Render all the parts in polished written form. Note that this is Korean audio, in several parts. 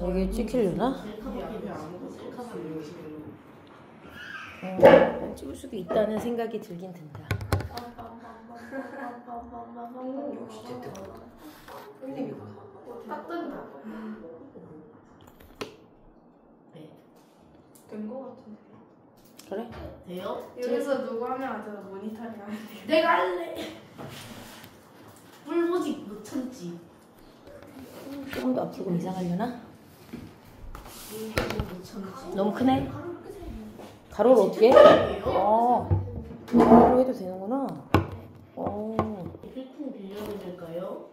여기 찍히려나? 찍을 수도 있다는 생각이 들긴 든다. 역시 됐다. 딱 뜬다. 네. 된 거 같은데. 그래? 돼요? 여기서 누구 하면 아주 모니터링 하면 돼. 내가 할래. 뿔모직 못 참지. 조금 더 앞으로 이상하려나? 못 참지. 너무 크네? 가로를 어떻게 해? 가로로 해도 되는구나. 필통 빌려도 될까요?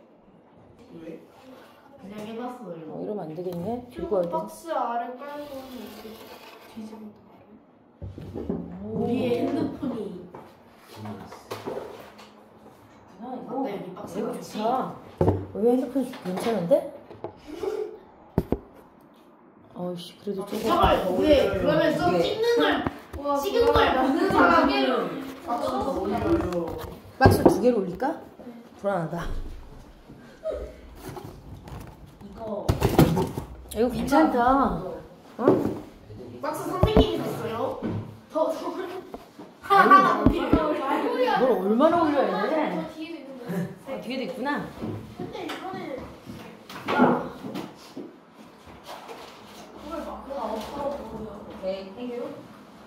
왜? 그냥 해봤어요. 이러면 안 되겠네. 들고 와야 돼. 박스 아래 깔고 이렇게 뒤집어. 우리의 핸드폰이 이거 네, 이 박스가 이거 좋다. 왜 핸드폰 괜찮은데? 어이씨 그래도 조금. 저걸 왜 그러면서 이게. 찍는 걸 찍은 걸 보는 사람은 박스 2개로 올릴까? 불안하다. 이거 괜찮다. 어? 박스 선생님이 됐어요. 더 하나 뭘 얼마나 올려야 돼? 저 뒤에도 있는데. 뒤에도 있구나. 근데 이거는 그걸 막 그거 없어 보여. 네, 땡큐.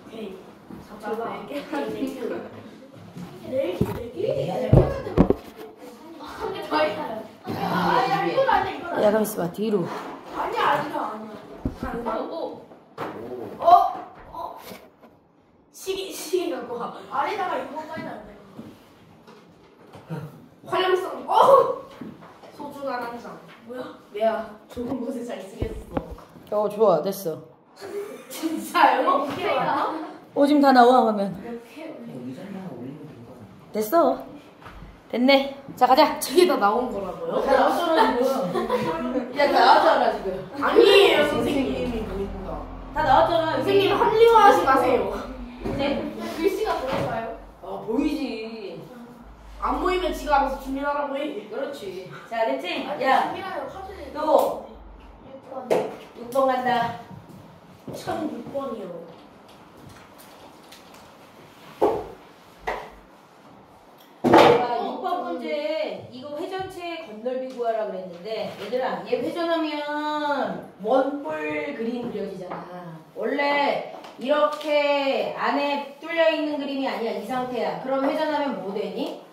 오케이. 잡아봐. 한개 더 있어요. 아니야 이건 아니야 이건 아니야. 야, 가만 있어봐. 뒤로. 아니야 아니야. 시계 갖고 와. 아래다가 이거 까면 안 돼. 활용성. 소중한 한 장. 뭐야? 내가 좋은 곳에 잘 쓰겠어. 좋아. 됐어. 진짜요? 지금 다 나와, 하면. 이렇게 됐어. 됐네. 자, 가자. 저게 다 나온 거라고요? 다 나왔잖아, 지금. 야, 다 나왔잖아, 지금. 아니에요, 선생님이 보인다. 다 나왔잖아. 선생님 합리화하지 마세요. 이제. 글씨가 보일까요? 보이지. 안 보이면 지가 알아서 준비하라고 해. 그렇지. 자, 됐지? 아니 야, 준비하여 카드. 너 6번. 6번 간다. 1006번이요. 자, 6번 문제 이거 회전체 건널비 구하라 그랬는데 얘들아 얘 회전하면 원뿔 그림 그려지잖아. 원래 이렇게 안에 뚫려 있는 그림이 아니야. 이 상태야. 그럼 회전하면 뭐 되니?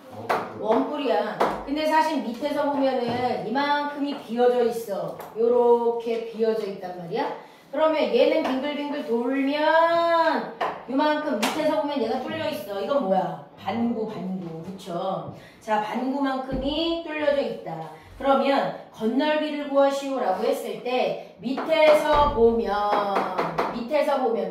원뿔이야. 근데 사실 밑에서 보면은 이만큼이 비어져 있어. 요렇게 비어져 있단 말이야. 그러면 얘는 빙글빙글 돌면 요만큼 밑에서 보면 얘가 뚫려 있어. 이건 뭐야? 반구. 그쵸? 자, 반구만큼이 뚫려져 있다. 그러면 건널비를 구하시오라고 했을 때 밑에서 보면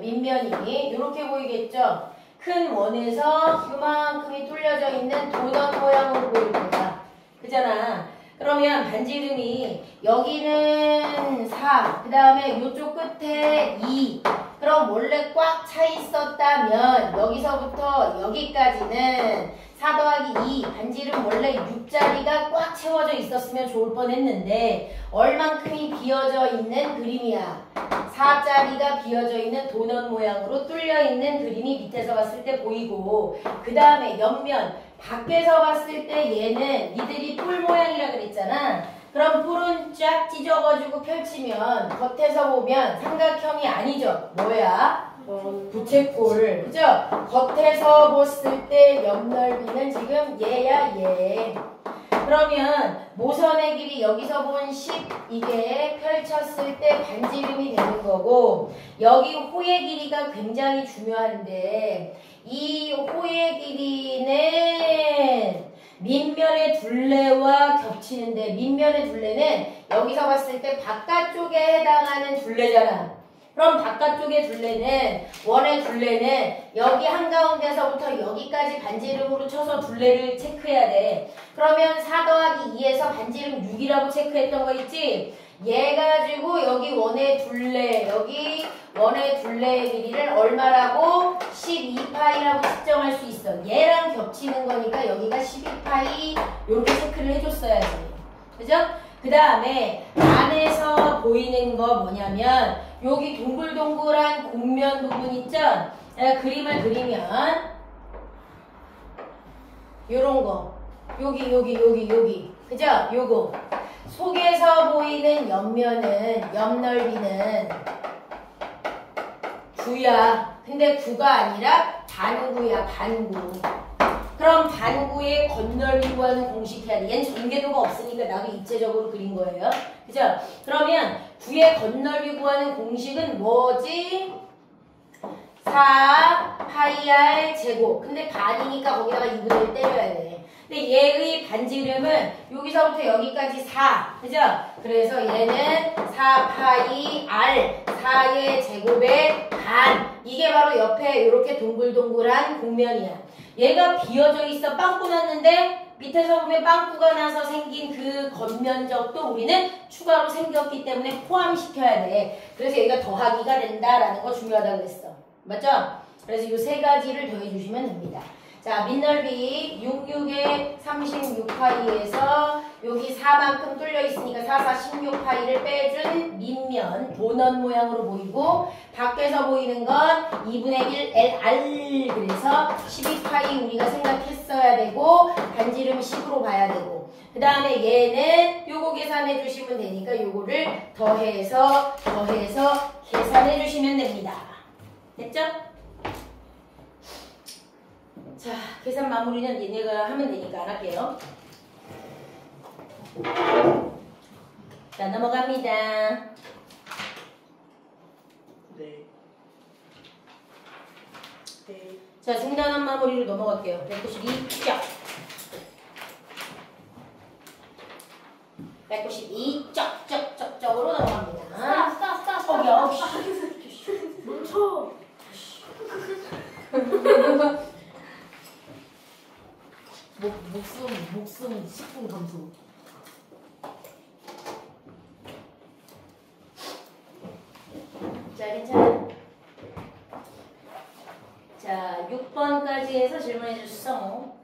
밑면이 이렇게 보이겠죠? 큰 원에서 요만큼이 뚫려져 있는 도넛 모양으로 보일 거다. 그잖아. 그러면 반지 이름이 여기는 4, 그 다음에 이쪽 끝에 2. 그럼 원래 꽉 차 있었다면 여기서부터 여기까지는 4 더하기 2, 반지 이름 원래 6자리가 꽉 채워져 있었으면 좋을 뻔했는데 얼만큼이 비어져 있는 그림이야. 4자리가 비어져 있는 도넛 모양으로 뚫려 있는 그림이 밑에서 봤을 때 보이고, 그 다음에 옆면 밖에서 봤을 때 얘는 니들이 뿔 모양이라 그랬잖아. 그럼 뿔은 쫙 찢어가지고 펼치면 겉에서 보면 삼각형이 아니죠. 뭐야? 부채꼴. 그죠? 겉에서 봤을 때 옆넓이는 지금 얘야 얘. 그러면 모선의 길이 여기서 본 10 이게 펼쳤을 때 반지름이 되는 거고, 여기 호의 길이가 굉장히 중요한데 이 호의 길이는 밑면의 둘레와 겹치는데, 밑면의 둘레는 여기서 봤을 때 바깥쪽에 해당하는 둘레잖아. 그럼 바깥쪽의 둘레는, 원의 둘레는 여기 한가운데서부터 여기까지 반지름으로 쳐서 둘레를 체크해야 돼. 그러면 4 더하기 2에서 반지름 6이라고 체크했던 거 있지? 얘 가지고 여기 원의 둘레, 여기 원의 둘레의 길이를 얼마라고? 12파이라고 측정할 수 있어. 얘랑 겹치는 거니까 여기가 12파이 이렇게 체크를 해줬어야지. 그죠? 그 다음에 안에서 보이는 거 뭐냐면 여기 동글동글한 곡면 부분 있죠? 그림을 그리면 요런 거 여기 그죠? 요거 속에서 보이는 옆면은 옆 넓이는 9야. 근데 9가 아니라 반구야, 반구. 그럼 반구의 건널비 구하는 공식 해야 돼. 얘는 전개도가 없으니까 나도 입체적으로 그린 거예요. 그죠? 그러면 9의 건널비 구하는 공식은 뭐지? 4 파이 r 제곱. 근데 반이니까 거기다가 2분의 1 때려야 돼. 근데 얘의 반지름은 여기서부터 여기까지 4. 그죠? 그래서 얘는 4 파이 r 4의 제곱의 반. 이게 바로 옆에 이렇게 동글동글한 곡면이야. 얘가 비어져 있어. 빵꾸 났는데 밑에서 보면 빵꾸가 나서 생긴 그 겉면적도 우리는 추가로 생겼기 때문에 포함시켜야 돼. 그래서 얘가 더하기가 된다라는 거 중요하다고 그랬어. 맞죠? 그래서 이 세 가지를 더해주시면 됩니다. 자, 밑넓이 66에 36파이에서 여기 4만큼 뚫려 있으니까 4, 16파이를 빼준 밑면 도넛 모양으로 보이고 밖에서 보이는 건 2분의 1 LR 그래서 12파이 우리가 생각했어야 되고 반지름 10으로 봐야 되고 그 다음에 얘는 요거 계산해 주시면 되니까 요거를 더해서 계산해 주시면 됩니다. 됐죠? 자, 계산 마무리는 얘네가 하면 되니까 안 할게요. 자, 넘어갑니다. 네. 네. 자, 중단한 마무리로 넘어갈게요. 192 쫙. 192 쫙쫙쫙쫙으로 넘어갑니다. 스탑. 야, 멈춰. 목숨 10분 감소. 자, 괜찮아. 자, 6번까지 해서 질문해 주시죠.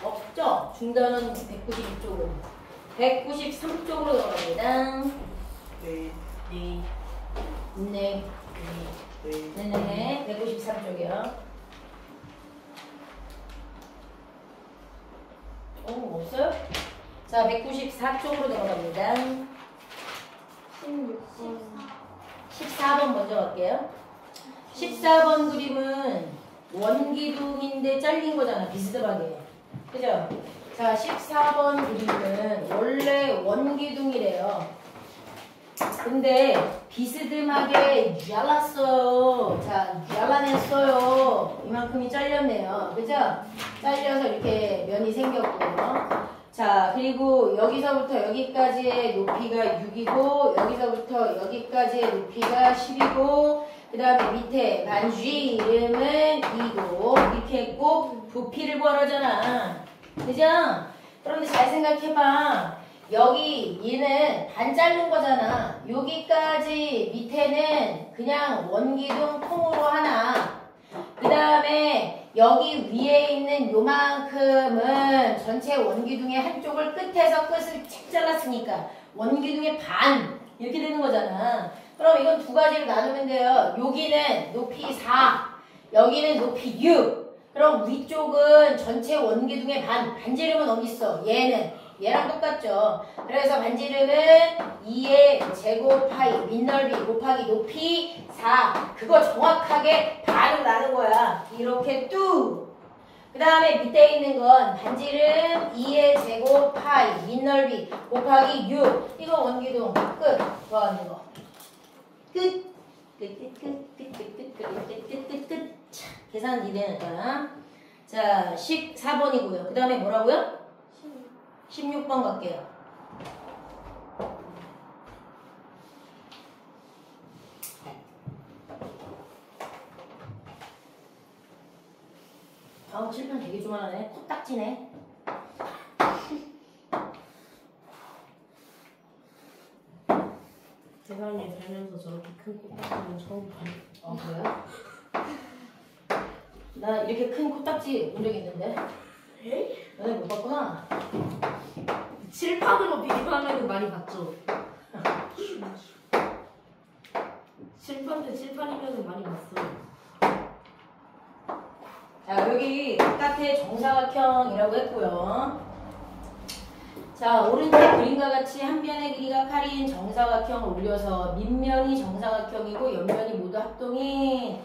없죠? 중단은 192쪽으로. 193쪽으로 넘어갑니다. 네. 네. 네네. 193쪽이요. 없어요? 자, 194쪽으로 넘어갑니다. 14번 먼저 갈게요. 14번 그림은 원기둥인데 잘린 거잖아. 비스듬하게. 그죠? 자, 14번 그림은 원래 원기둥이래요. 근데 비스듬하게 잘랐어요. 자, 잘라냈어요. 이만큼이 잘렸네요. 그죠? 잘려서 이렇게 면이 생겼고요. 자, 그리고 여기서부터 여기까지의 높이가 6이고 여기서부터 여기까지의 높이가 10이고 그 다음에 밑에 반쥐 이름은 2고 이렇게 했고 부피를 구하라잖아. 그죠? 그런데 잘 생각해봐. 여기 얘는 반 자른 거잖아. 여기까지 밑에는 그냥 원기둥 통으로 하나. 그 다음에 여기 위에 있는 요만큼은 전체 원기둥의 한쪽을 끝에서 끝을 착 잘랐으니까 원기둥의 반 이렇게 되는 거잖아. 그럼 이건 두 가지로 나누면 돼요. 여기는 높이 4, 여기는 높이 6. 그럼 위쪽은 전체 원기둥의 반지름은 어디 있어? 얘랑 똑같죠. 그래서 반지름은 2의 제곱 파이 밑넓이 곱하기 높이 4. 그거 정확하게 반으로 나눈 거야. 이렇게 뚝. 그 다음에 밑에 있는 건 반지름 2의 제곱 파이 밑넓이 곱하기 6. 이거 원기둥 끝. 더하는 거. 끝. 끝. 계산 이되니까. 자, 14번이고요. 그 다음에 뭐라고요? 16번 갈게요. 칠판 되게 조만하네. 코딱지네. 세상에 살면서 저렇게 큰 꽃다리는 처음 봐요. 그래요? 나 이렇게 큰 코딱지 본 적 있는데. 에? 너네 못 봤구나. 칠판으로 비교하면 많이 봤죠. 칠판 대 칠판이면 많이 봤어요. 자, 여기 바깥에 정사각형이라고 했고요. 자, 오른쪽 그림과 같이 한 변의 길이가 칼인 정사각형을 올려서 밑면이 정사각형이고 옆면이 모두 합동인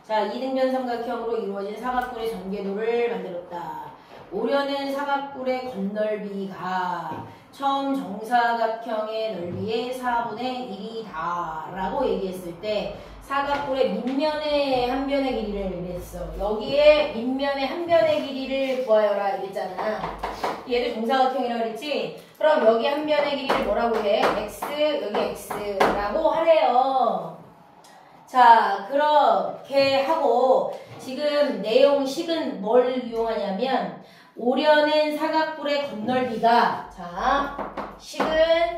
자, 이등변 삼각형으로 이루어진 사각뿔의 전개도를 만들었다. 오려는 사각뿔의 건널비가 처음 정사각형의 넓이의 4분의 1이다 라고 얘기했을 때 사각뿔의 밑면의 한 변의 길이를 냈어. 여기에 밑면의 한 변의 길이를 구하여라 이랬잖아. 얘도 정사각형이라고 그랬지? 그럼 여기 한 변의 길이를 뭐라고 해? x, 여기 x라고 하래요. 자, 그렇게 하고 지금 내용식은 뭘 이용하냐면 오려낸 사각뿔의 건널비가 자, 식은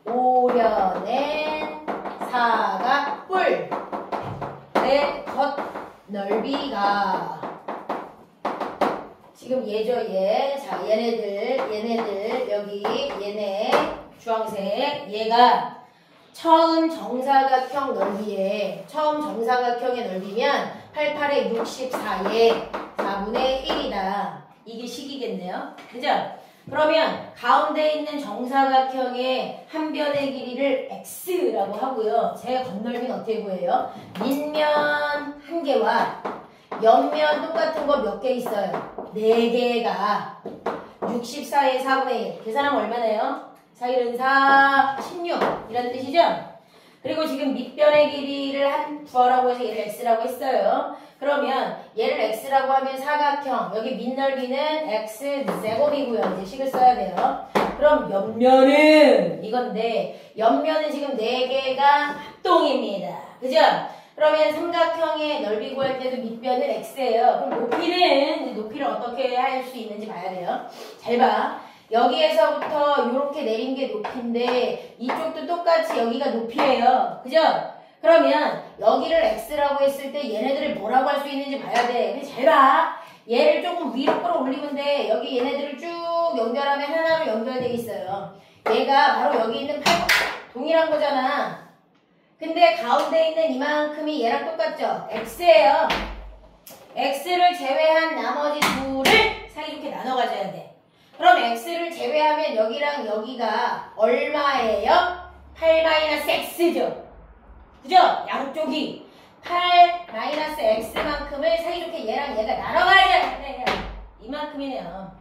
오려낸 사각뿔의 겉넓이가 지금 얘죠, 얘. 자, 얘네들, 여기, 얘네, 주황색, 얘가 처음 정사각형 넓이에, 처음 정사각형의 넓이면 88에 64에 4분의 1이다. 이게 식이겠네요. 그죠? 그러면 가운데 있는 정사각형의 한 변의 길이를 x라고 하고요. 제 건널비는 어떻게 구해요? 밑면 한 개와 옆면 똑같은 거 몇 개 있어요? 4개가 64에 4분의 1 계산하면 얼마나요? 4, 1은 4, 16 이런 뜻이죠? 그리고 지금 밑변의 길이를 구하라고 해서 얘를 x라고 했어요. 그러면 얘를 x라고 하면 사각형 여기 밑넓이는 x 제곱이고요. 이제 식을 써야 돼요. 그럼 옆면은 이건데 옆면은 지금 4개가 합동입니다. 그죠? 그러면 삼각형의 넓이 구할 때도 밑변은 x예요. 그럼 높이를 어떻게 할 수 있는지 봐야 돼요. 잘 봐. 여기에서부터 이렇게 내린 게 높이인데 이쪽도 똑같이 여기가 높이예요. 그죠? 그러면 여기를 x라고 했을 때 얘네들을 뭐라고 할 수 있는지 봐야 돼. 근데 잘 봐. 얘를 조금 위로 끌어올리면 돼. 여기 얘네들을 쭉 연결하면 하나로 연결되어 있어요. 얘가 바로 여기 있는 팔 동일한 거잖아. 근데 가운데 있는 이만큼이 얘랑 똑같죠? x예요. x를 제외한 나머지 둘을 사이좋게 나눠 가져야 돼. 그럼 x를 제외하면 여기랑 여기가 얼마예요? 8-x죠. 그죠? 양쪽이 8-x만큼을 사이좋게 얘랑 얘가 나눠 가져야 돼요. 이만큼이네요.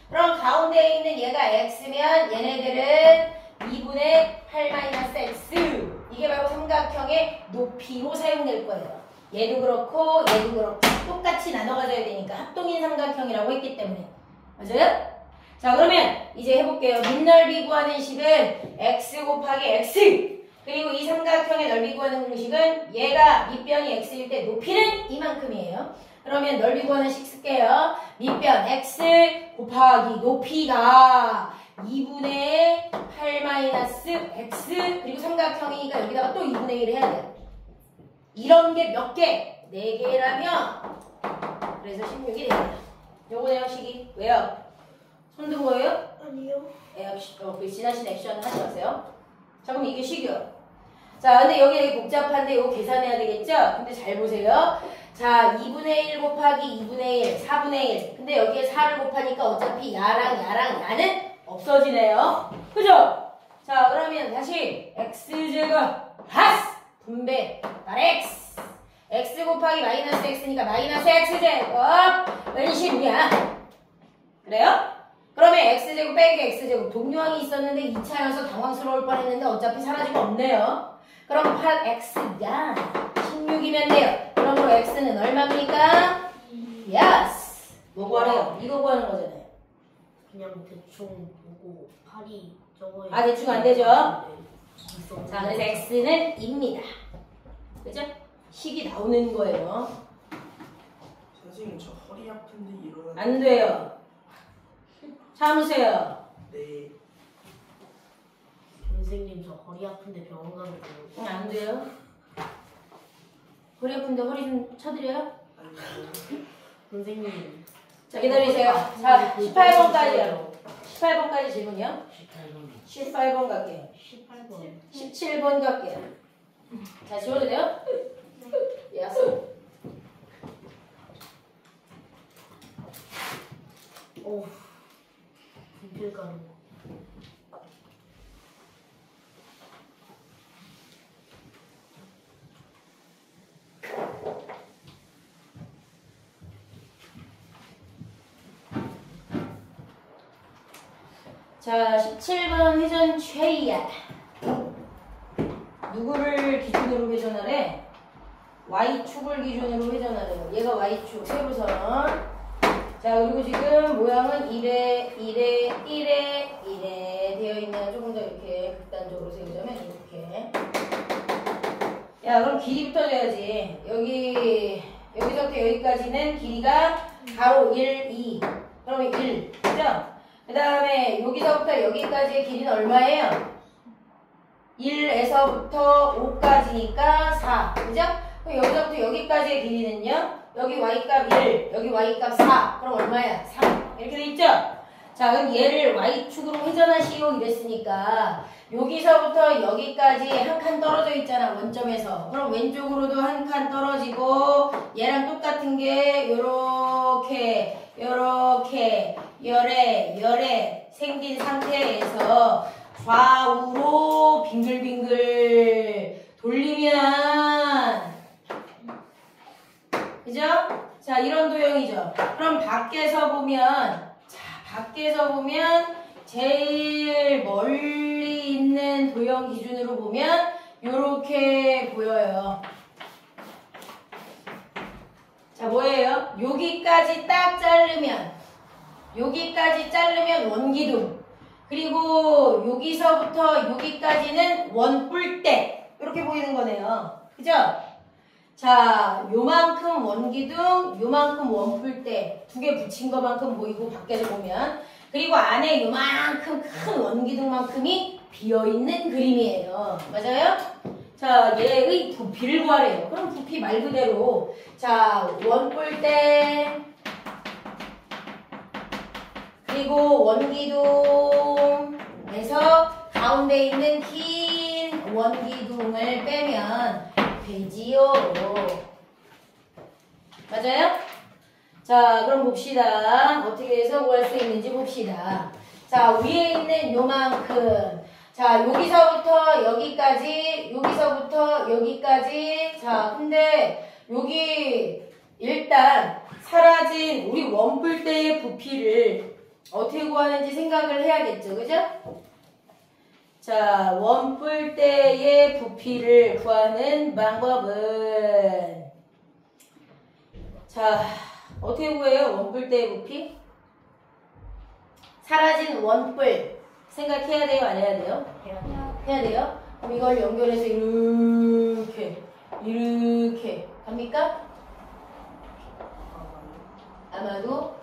그럼 가운데에 있는 얘가 x면 얘네들은 2분의 8-x 이게 바로 삼각형의 높이로 사용될 거예요. 얘도 그렇고 얘도 그렇고 똑같이 나눠 가져야 되니까 합동인 삼각형이라고 했기 때문에 맞아요? 자 그러면 이제 해볼게요. 밑넓이 구하는 식은 x 곱하기 x 그리고 이 삼각형의 넓이 구하는 공식은 얘가 밑변이 x일 때 높이는 이만큼이에요. 그러면 넓이 구하는 식 쓸게요. 밑변 x 곱하기 높이가 2분의 8-x 그리고 삼각형이니까 여기다가 또 2분의 1을 해야 돼요. 이런 게 몇 개? 4개라면 그래서 16이 됩니다. 요거네요 식이. 왜요? 손든 거예요? 아니요. 그 지나친 액션 하지 마세요. 자 그럼 이게 식이요. 자 근데 여기 되게 복잡한데 이거 계산해야 되겠죠? 근데 잘 보세요. 자 2분의 1 곱하기 2분의 1 4분의 1 근데 여기에 4를 곱하니까 어차피 야랑 야는 없어지네요. 그죠? 자 그러면 다시 x제곱 하스 분배 달 x x 곱하기 마이너스 x니까 마이너스 x제곱 은식이야. 그래요? 그러면 x제곱 빼기 x제곱 동요항이 있었는데 2차여서 당황스러울 뻔했는데 어차피 사라지고 없네요. 그럼 8x가 16이면 돼요. 그러므로 x는 얼마입니까? yes. 뭐 구하래요? 이거 구하는 거잖아요. 그냥 대충 보고 8이 저거에 아 대충 안 되죠? 있었는데. 자 그래서 x는 2입니다. 그죠? 식이 나오는 거예요. 선생님 저 허리 아픈데 일어나. 안 돼요. 참으세요. 네. 선생님 저 허리 아픈데 병원 가면 돼요. 안 돼요. 허리 아픈데 허리 좀 쳐드려요? 아니요. 선생님 자 기다리세요. 자 18번까지요. 18번까지 질문이요? 18번 갈게요. 18번. 17번 갈게요. 자, 지워도 돼요? 야스. 오. 분필가루. 자, 17번 회전 최이야. 누구를 기준으로 회전하래? Y축을 기준으로 회전하래요. 얘가 Y축, 세로선. 자, 그리고 지금 모양은 1에, 1에, 1에, 1에 되어 있는, 조금 더 이렇게 극단적으로 세우자면 이렇게. 야, 그럼 길이부터 줘야지. 여기서부터 여기까지는 길이가 가로 1, 2. 그러면 1. 그죠? 그 다음에 여기서부터 여기까지의 길이는 얼마예요? 1에서부터 5까지니까 4. 그죠? 그럼 여기서부터 여기까지의 길이는요? 여기 y값 1, 여기 y값 4. 그럼 얼마야? 3. 이렇게 돼 있죠? 자, 그럼 얘를 y축으로 회전하시오 이랬으니까 여기서부터 여기까지 한 칸 떨어져 있잖아, 원점에서. 그럼 왼쪽으로도 한 칸 떨어지고 얘랑 똑같은 게 요렇게 열에 생긴 상태에서 좌우로 빙글빙글 돌리면, 그죠? 자, 이런 도형이죠. 그럼 밖에서 보면 제일 멀리 있는 도형 기준으로 보면 요렇게 보여요. 자, 뭐예요? 여기까지 딱 자르면 원기둥. 그리고 여기서부터 여기까지는 원뿔대. 이렇게 보이는 거네요. 그죠? 자, 요만큼 원기둥, 요만큼 원뿔대. 두 개 붙인 것만큼 보이고, 밖에서 보면. 그리고 안에 요만큼 큰 원기둥만큼이 비어있는 그림이에요. 맞아요? 자, 얘의 부피를 구하래요. 그럼 부피 말 그대로. 자, 원뿔대. 그리고 원기둥에서 가운데 있는 긴 원기둥을 빼면 되지요. 맞아요? 자, 그럼 봅시다. 어떻게 해서 구할 수 있는지 봅시다. 자, 위에 있는 요만큼. 자, 여기서부터 여기까지. 자, 근데 여기 일단 사라진 우리 원뿔대의 부피를 어떻게 구하는지 생각을 해야겠죠. 그죠? 자, 원뿔대의 부피를 구하는 방법은, 자, 어떻게 구해요? 원뿔대의 부피? 사라진 원뿔 생각해야 돼요? 안 해야 돼요? 해야 돼요? 그럼 이걸 연결해서 이렇게 갑니까? 아마도?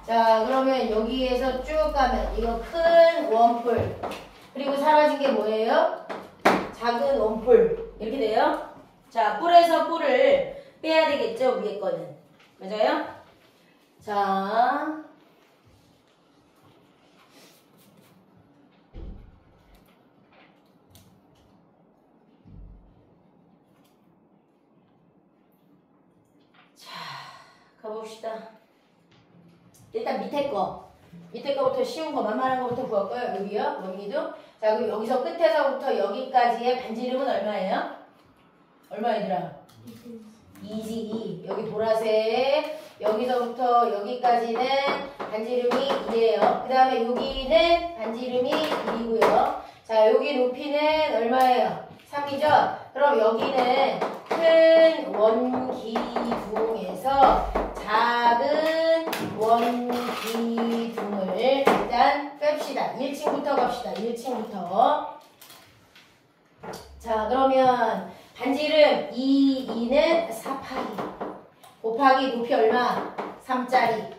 자, 그러면 여기에서 쭉 가면 이거 큰 원뿔, 그리고 사라진 게 뭐예요? 작은 원뿔. 이렇게 돼요? 자, 뿔에서 뿔을 빼야 되겠죠? 위에 거는. 맞아요? 자, 가봅시다. 일단 밑에 거부터 쉬운 거, 만만한 거부터 구할 거예요. 여기요, 원기둥. 자, 그럼 여기서 끝에서부터 여기까지의 반지름은 얼마예요? 얼마 얘들아? 2지. 여기 보라색. 여기서부터 여기까지는 반지름이 2예요. 그 다음에 여기는 반지름이 1이고요. 자, 여기 높이는 얼마예요? 3이죠? 그럼 여기는 큰 원기둥에서 작은 원기둥을 일단 뺍시다. 1층부터 갑시다. 1층부터. 자, 그러면 반지름 2는 4파기 곱하기 높이 얼마? 3짜리.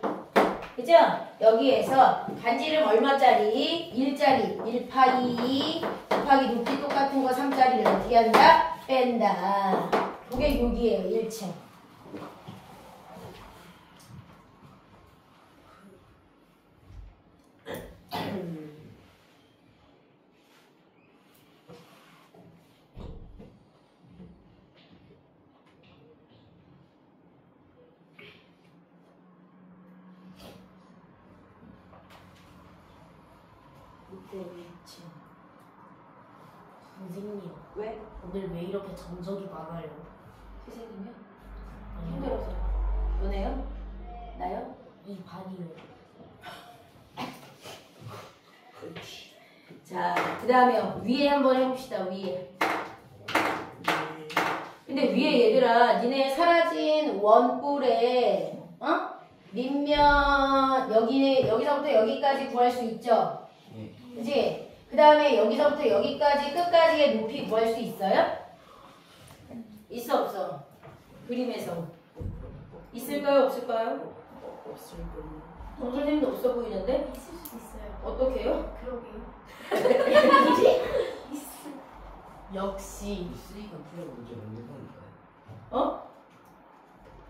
그죠? 여기에서 반지름 얼마짜리? 1짜리 1파이 곱하기 높이 똑같은 거 3짜리를 어떻게 한다? 뺀다. 그게 여기에요. 1층. 6대2층. 선생님, 왜? 오늘 왜 이렇게 정적이 많아요? 선생님이요? 아니, 힘들어서. 너네요? 나요? 이 반이요. 그렇지. 자, 그 다음에 위에 한번 해봅시다. 위에. 근데 위에 얘들아, 니네 사라진 원뿔에 밑면 여기서부터 여기까지 구할 수 있죠? 네. 그치? 그 다음에 여기서부터 여기까지 끝까지의 높이 구할 수 있어요? 있어 없어? 그림에서 있을까요 없을까요? 없을 거예요. 선생님도 없어 보이는데? 있을 수도 있어요. 어떻게요? 그러게요. 역시 쓰리가 풀어 문제 없는 거니까요. 어?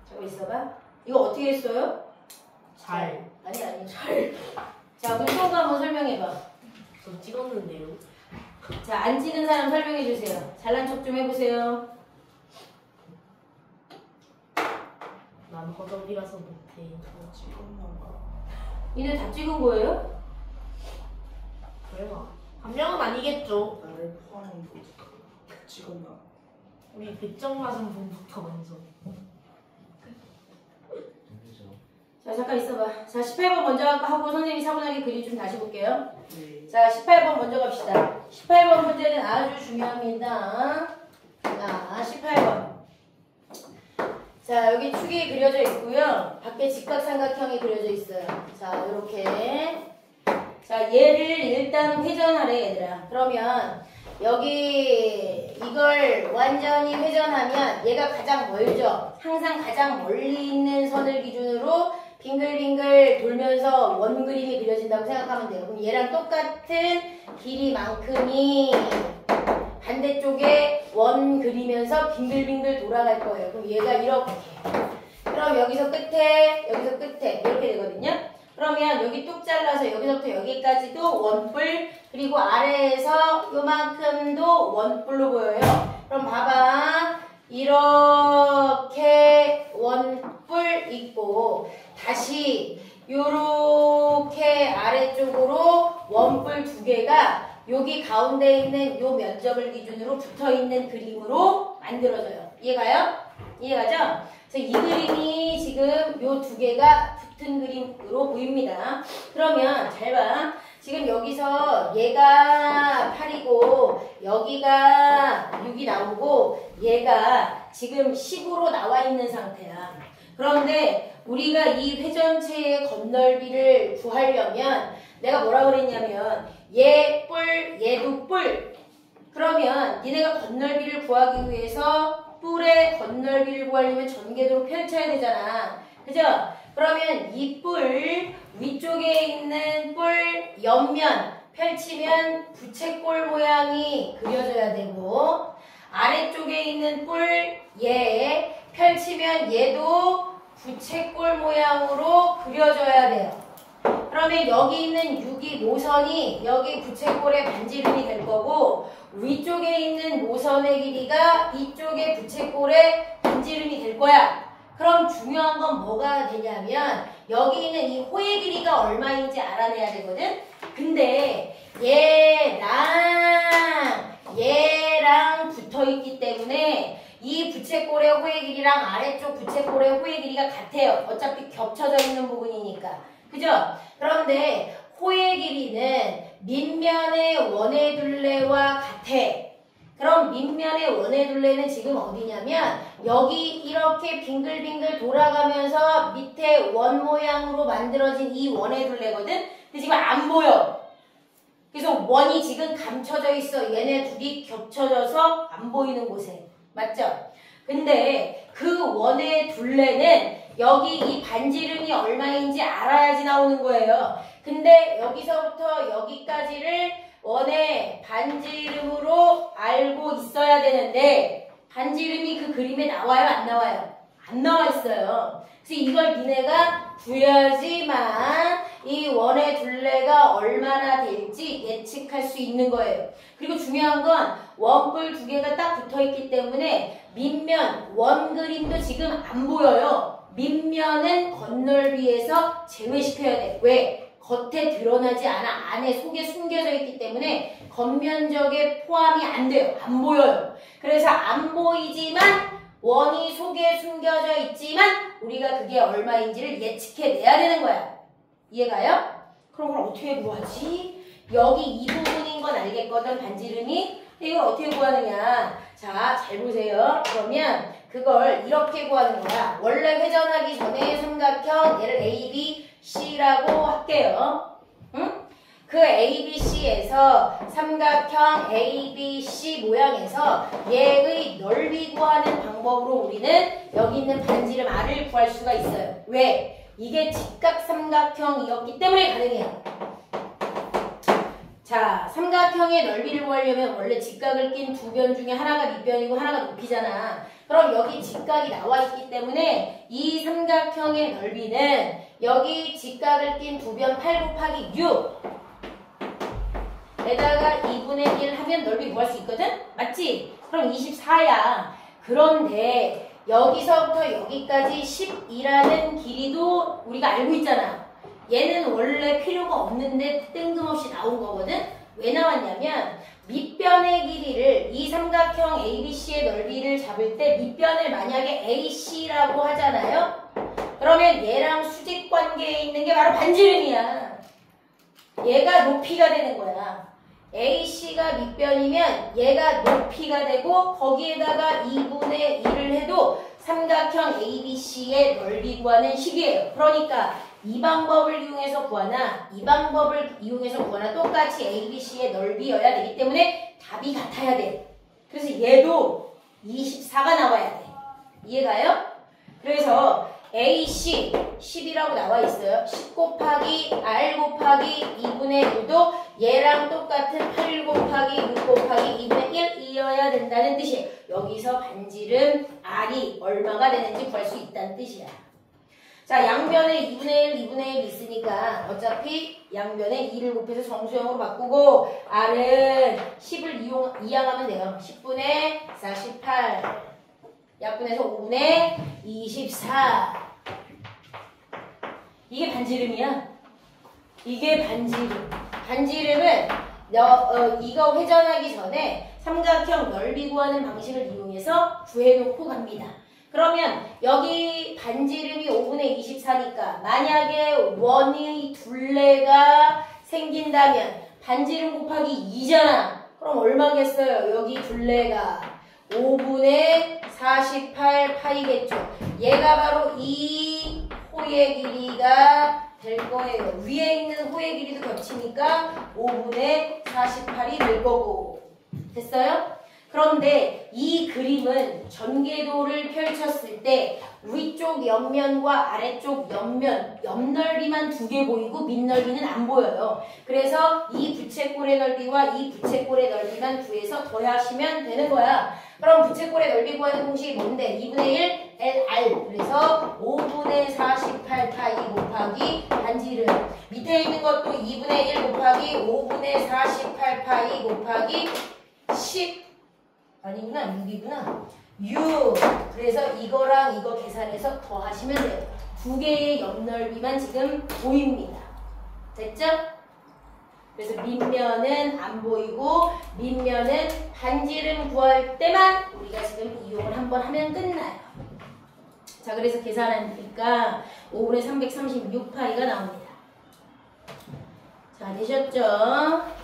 저거 있어봐. 이거 어떻게 했어요? 잘. 아니 잘. 자 그럼 또 한번 설명해봐. 저 찍었는데요. 자 안 찍은 사람 설명해주세요. 잘난 척 좀 해보세요. 난 허접이라서 못해. 찍었나 봐. 니네 다 찍은 거예요? 그래요. 한 명은 아니겠죠. 나를 포함한 거 찍었나? 우리 100점 맞은 분부터 먼저. 그래서 자 잠깐 있어봐. 자 18번 먼저 하고 선생님이 차분하게 그림 좀 다시 볼게요. 네. 자 18번 먼저 갑시다. 18번 문제는 아주 중요합니다. 자 18번. 자 여기 축이 그려져 있고요. 밖에 직각삼각형이 그려져 있어요. 자 이렇게. 자 얘를 일단 회전하래 얘들아. 그러면 여기 이걸 완전히 회전하면 얘가 가장 멀죠. 항상 가장 멀리 있는 선을 기준으로 빙글빙글 돌면서 원 그림이 그려진다고 생각하면 돼요. 그럼 얘랑 똑같은 길이만큼이 반대쪽에 원 그리면서 빙글빙글 돌아갈 거예요. 그럼 얘가 이렇게. 그럼 여기서 끝에 이렇게 되거든요. 그러면 여기 뚝 잘라서 여기서부터 여기까지도 원뿔, 그리고 아래에서 요만큼도 원뿔로 보여요. 그럼 봐봐. 이렇게 원뿔 있고 다시 요렇게 아래쪽으로 원뿔 두 개가 여기 가운데 있는 요 면적을 기준으로 붙어있는 그림으로 만들어져요. 이해가요? 이해가죠? 그래서 이 그림이 지금 요 두 개가 붙은 그림으로 보입니다. 그러면 잘 봐. 지금 여기서 얘가 8이고 여기가 6이 나오고 얘가 지금 10으로 나와 있는 상태야. 그런데 우리가 이 회전체의 건널비를 구하려면 내가 뭐라 그랬냐면 얘 뿔, 얘도 뿔. 그러면 니네가 건널비를 구하기 위해서 뿔의 건널비를 구하려면 전개도로 펼쳐야 되잖아. 그죠? 그러면 이 뿔 위쪽에 있는 뿔 옆면 펼치면 부채꼴 모양이 그려져야 되고 아래쪽에 있는 뿔 얘 펼치면 얘도 부채꼴 모양으로 그려져야 돼요. 그러면 여기 있는 6이 노선이 여기 부채꼴의 반지름이 될 거고 위쪽에 있는 노선의 길이가 이쪽의 부채꼴의 반지름이 될 거야. 그럼 중요한 건 뭐가 되냐면 여기 있는 이 호의 길이가 얼마인지 알아내야 되거든. 근데 얘랑 붙어있기 때문에 이 부채꼴의 호의 길이랑 아래쪽 부채꼴의 호의 길이가 같아요. 어차피 겹쳐져 있는 부분이니까. 그죠? 그런데 호의 길이는 밑면의 원의 둘레와 같아. 그럼 밑면의 원의 둘레는 지금 어디냐면 여기 이렇게 빙글빙글 돌아가면서 밑에 원 모양으로 만들어진 이 원의 둘레거든? 근데 지금 안 보여. 그래서 원이 지금 감춰져 있어. 얘네 둘이 겹쳐져서 안 보이는 곳에. 맞죠? 근데 그 원의 둘레는 여기 이 반지름이 얼마인지 알아야지 나오는 거예요. 근데 여기서부터 여기까지를 원의 반지름으로 알고 있어야 되는데 반지름이 그 그림에 나와요? 안 나와요? 안 나와 있어요. 그래서 이걸 니네가 구해야지만 이 원의 둘레가 얼마나 될지 예측할 수 있는 거예요. 그리고 중요한 건 원뿔 두 개가 딱 붙어있기 때문에 밑면 원 그림도 지금 안 보여요. 밑면은 건널비에서 제외시켜야 돼. 왜? 겉에 드러나지 않아. 안에 속에 숨겨져 있기 때문에 겉면적에 포함이 안 돼요. 안 보여요. 그래서 안 보이지만 원이 속에 숨겨져 있지만 우리가 그게 얼마인지를 예측해내야 되는 거야. 이해가요? 그럼 그걸 어떻게 구하지? 여기 이 부분인 건 알겠거든, 반지름이. 이걸 어떻게 구하느냐. 자, 잘 보세요. 그러면 그걸 이렇게 구하는 거야. 원래 회전하기 전에 삼각형 얘를 A, B, C라고 할게요. 응? 그 A, B, C에서 삼각형 A, B, C 모양에서 얘의 넓이 구하는 방법으로 우리는 여기 있는 반지름 R을 구할 수가 있어요. 왜? 이게 직각삼각형이었기 때문에 가능해요. 자, 삼각형의 넓이를 구하려면 원래 직각을 낀 두 변 중에 하나가 밑변이고 하나가 높이잖아. 그럼 여기 직각이 나와 있기 때문에 이 삼각형의 넓이는 여기 직각을 낀 두 변 8 곱하기 6 에다가 2분의 1 하면 넓이 구할 수 있거든? 맞지? 그럼 24야. 그런데 여기서부터 여기까지 10이라는 길이도 우리가 알고 있잖아. 얘는 원래 필요가 없는데 뜬금없이 나온 거거든? 왜 나왔냐면 밑변의 길이를 이 삼각형 ABC의 넓이를 잡을 때 밑변을 만약에 AC라고 하잖아요? 그러면 얘랑 수직 관계에 있는 게 바로 반지름이야. 얘가 높이가 되는 거야. AC가 밑변이면 얘가 높이가 되고 거기에다가 2분의 1을 해도 삼각형 ABC의 넓이 구하는 식이에요. 그러니까 이 방법을 이용해서 구하나 이 방법을 이용해서 구하나 똑같이 ABC의 넓이여야 되기 때문에 답이 같아야 돼. 그래서 얘도 24가 나와야 돼. 이해가요? 그래서 AC 10이라고 나와 있어요. 10 곱하기 R 곱하기 2분의 1도 얘랑 똑같은 8 곱하기 6 곱하기 2분의 1이어야 된다는 뜻이에요. 여기서 반지름 R이 얼마가 되는지 구할 수 있다는 뜻이야. 자, 양변에 2분의 1, 2분의 1 있으니까 어차피 양변에 2를 곱해서 정수형으로 바꾸고 R은 10을 이항하면 돼요. 10분의 48 약분해서 5분의 24 이게 반지름이야. 이게 반지름. 반지름은 이거 회전하기 전에 삼각형 넓이 구하는 방식을 이용해서 구해놓고 갑니다. 그러면 여기 반지름이 5분의 24니까 만약에 원의 둘레가 생긴다면 반지름 곱하기 2잖아. 그럼 얼마겠어요? 여기 둘레가 5분의 48 파이겠죠. 얘가 바로 이 호의 길이가 될 거예요. 위에 있는 호의 길이도 겹치니까 5분의 48이 될 거고. 됐어요? 그런데 이 그림은 전개도를 펼쳤을 때 위쪽 옆면과 아래쪽 옆면, 옆넓이만 두 개 보이고 밑넓이는 안 보여요. 그래서 이 부채꼴의 넓이와 이 부채꼴의 넓이만 구해서 더하시면 되는 거야. 그럼 부채꼴의 넓이 구하는 공식이 뭔데? 2분의 1 LR. 그래서 5분의 48 파이 곱하기 반지름. 밑에 있는 것도 2분의 1 곱하기 5분의 48 파이 곱하기 10. 아니구나. 6이구나. 6. 그래서 이거랑 이거 계산해서 더하시면 돼요. 두 개의 옆넓이만 지금 보입니다. 됐죠? 그래서 밑면은 안 보이고 밑면은 반지름 구할 때만 우리가 지금 이용을 한번 하면 끝나요. 자, 그래서 계산하니까 5분의 336파이가 나옵니다. 자, 되셨죠?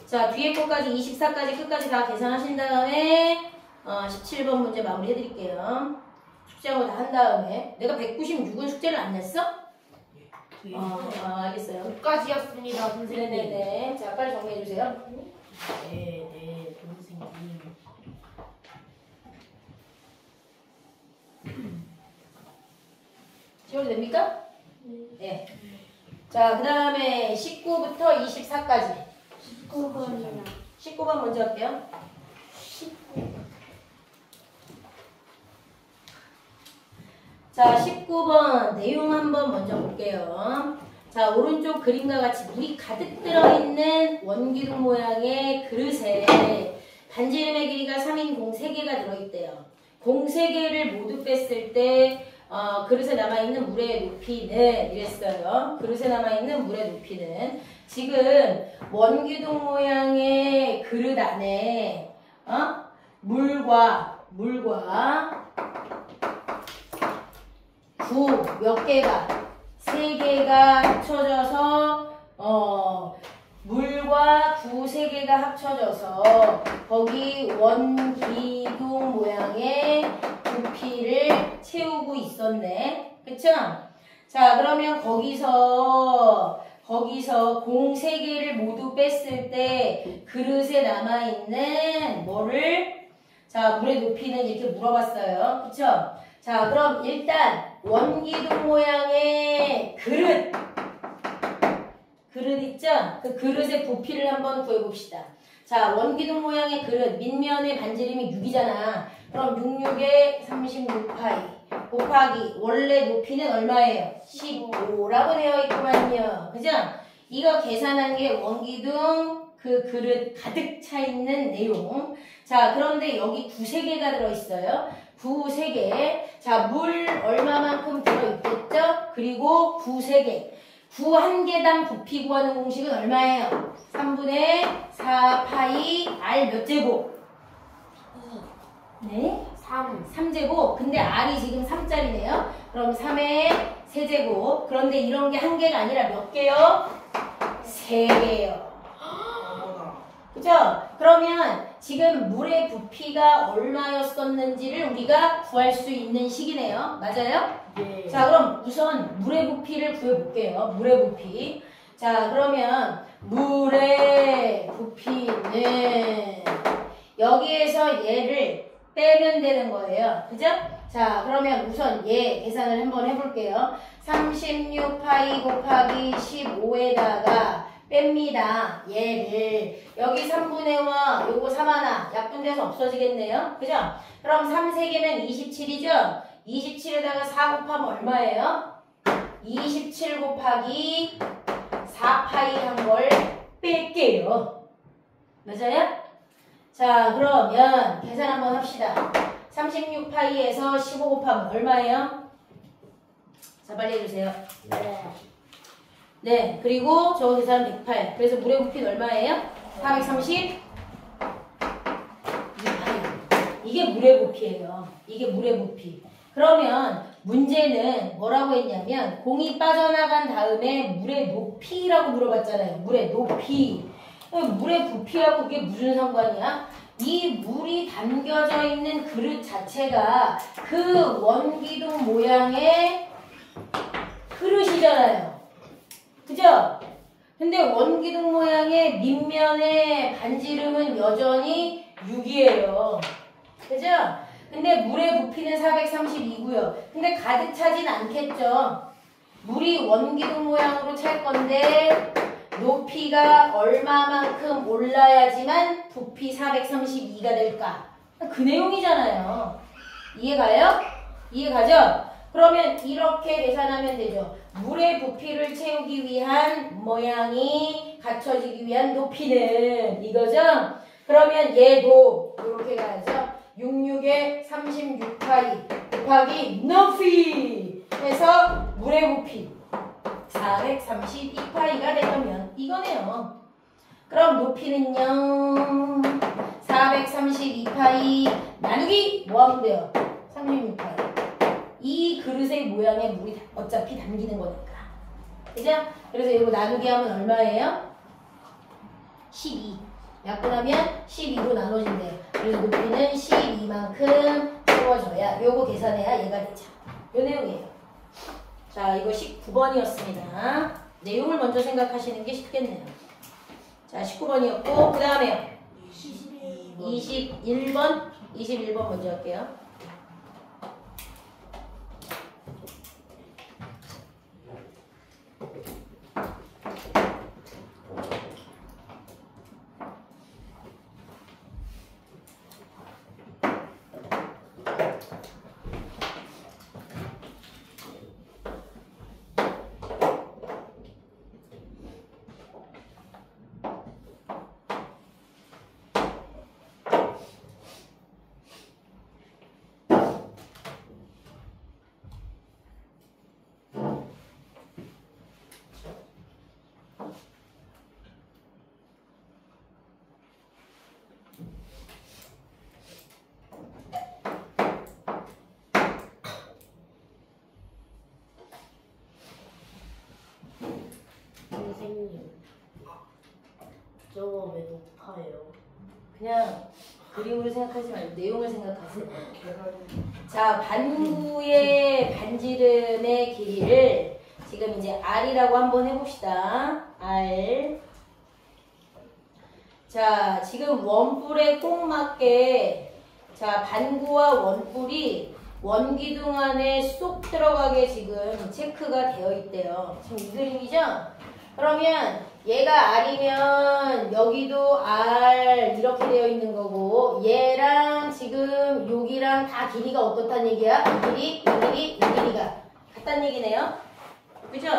자, 뒤에 거까지 24까지 끝까지 다 계산하신 다음에 17번 문제 마무리 해드릴게요. 숙제하고 다 한 다음에 내가 196은 숙제를 안 냈어? 알겠어요. 5까지였습니다, 선생님. 네네네. 자, 빨리 정리해주세요. 네, 선생님. 지워도 됩니까? 네. 자, 그 다음에 19부터 24까지. 19번이요. 19번 먼저 할게요. 19. 자, 19번 내용 한번 먼저 볼게요. 자, 오른쪽 그림과 같이 물이 가득 들어있는 원기둥 모양의 그릇에 반지름의 길이가 3인 공 3개가 들어있대요. 공 3개를 모두 뺐을 때 그릇에 남아있는 물의 높이는 이랬어요. 그릇에 남아있는 물의 높이는 지금 원기둥 모양의 그릇 안에 물과 구 몇 개가 3개가 합쳐져서 물과 구 3개가 합쳐져서 거기 원기둥 모양의 부피를 채우고 있었네. 그쵸? 자, 그러면 거기서 공 3개를 모두 뺐을 때 그릇에 남아있는 뭐를? 자, 물의 높이는 이렇게 물어봤어요. 그쵸? 자, 그럼 일단 원기둥 모양의 그릇 있죠? 그 그릇의 부피를 한번 구해봅시다. 자, 원기둥 모양의 그릇 밑면의 반지름이 6이잖아. 그럼 66에 36파이 곱하기 원래 높이는 얼마예요? 15라고 되어 있구만요. 그죠? 이거 계산한 게 원기둥 그 그릇 가득 차 있는 내용. 자, 그런데 여기 구 3개가 들어있어요. 구 3개. 자, 물 얼마만큼 들어있겠죠? 그리고 구 3개. 구 1개당 부피 구하는 공식은 얼마예요? 3분의 4파이 R 몇 제곱? 2, 네? 3, 3제곱. 근데 R이 지금 3짜리네요. 그럼 3의 세제곱. 그런데 이런 게 1개가 아니라 몇 개요? 3개요. 어머나. 그죠? 그러면 지금 물의 부피가 얼마였었는지를 우리가 구할 수 있는 식이네요. 맞아요? 네. 자, 그럼 우선 물의 부피를 구해볼게요. 물의 부피. 자, 그러면 물의 부피는 여기에서 얘를 빼면 되는 거예요. 그죠? 자, 그러면 우선 얘 계산을 한번 해볼게요. 36파이 곱하기 15에다가 뺍니다. 얘를. 여기 3분의 5, 요거 3하나 약분돼서 없어지겠네요. 그죠? 그럼 3 3개면 27이죠? 27에다가 4 곱하면 얼마예요? 27 곱하기 4파이 한 걸 뺄게요. 맞아요? 자, 그러면 계산 한번 합시다. 36파이에서 15 곱하면 얼마예요? 자, 빨리 해주세요. 네. 네, 그리고 저거 계산은 108. 그래서 물의 부피는 얼마예요? 430. 이게 물의 부피예요. 이게 물의 부피. 그러면 문제는 뭐라고 했냐면 공이 빠져나간 다음에 물의 높이라고 물어봤잖아요. 물의 높이. 물의 부피하고 그게 무슨 상관이야? 이 물이 담겨져 있는 그릇 자체가 그 원기둥 모양의 그릇이잖아요. 그죠? 근데 원기둥 모양의 밑면의 반지름은 여전히 6이에요. 그죠? 근데 물의 부피는 432고요. 근데 가득 차진 않겠죠. 물이 원기둥 모양으로 찰 건데 높이가 얼마만큼 올라야지만 부피 432가 될까? 그 내용이잖아요. 이해가요? 이해가죠? 그러면 이렇게 계산하면 되죠. 물의 부피를 채우기 위한 모양이 갖춰지기 위한 높이는 이거죠? 그러면 얘도 이렇게 가야죠. 66에 36파이 곱하기 높이 해서 물의 부피 432파이가 되면 이거네요. 그럼 높이는요 432파이 나누기 뭐하면 돼요? 36파이. 이 그릇의 모양에 물이 어차피 담기는 거니까. 그죠? 그래서 이거 나누기 하면 얼마예요? 12. 약분하면 12로 나눠진대요. 그래서 높이는 12만큼 채워져야 요거 계산해야 얘가 되죠. 요 내용이에요. 자, 이거 19번이었습니다. 내용을 먼저 생각하시는 게 쉽겠네요. 자, 19번이었고 그 다음에요. 21번. 21번 먼저 할게요. 저거 왜 높아요? 그냥 그림으로 생각하지 말고 내용을 생각하세요. 자, 반구의 반지름의 길이를 지금 이제 R이라고 한번 해봅시다. R. 자, 지금 원뿔에 꼭 맞게 자, 반구와 원뿔이 원기둥 안에 쏙 들어가게 지금 체크가 되어 있대요. 지금 이 그림이죠? 그러면 얘가 R이면 여기도 R 이렇게 되어 있는 거고 얘랑 지금 여기랑 다 길이가 어떻단 얘기야? 이 길이가 같단 얘기네요. 그죠?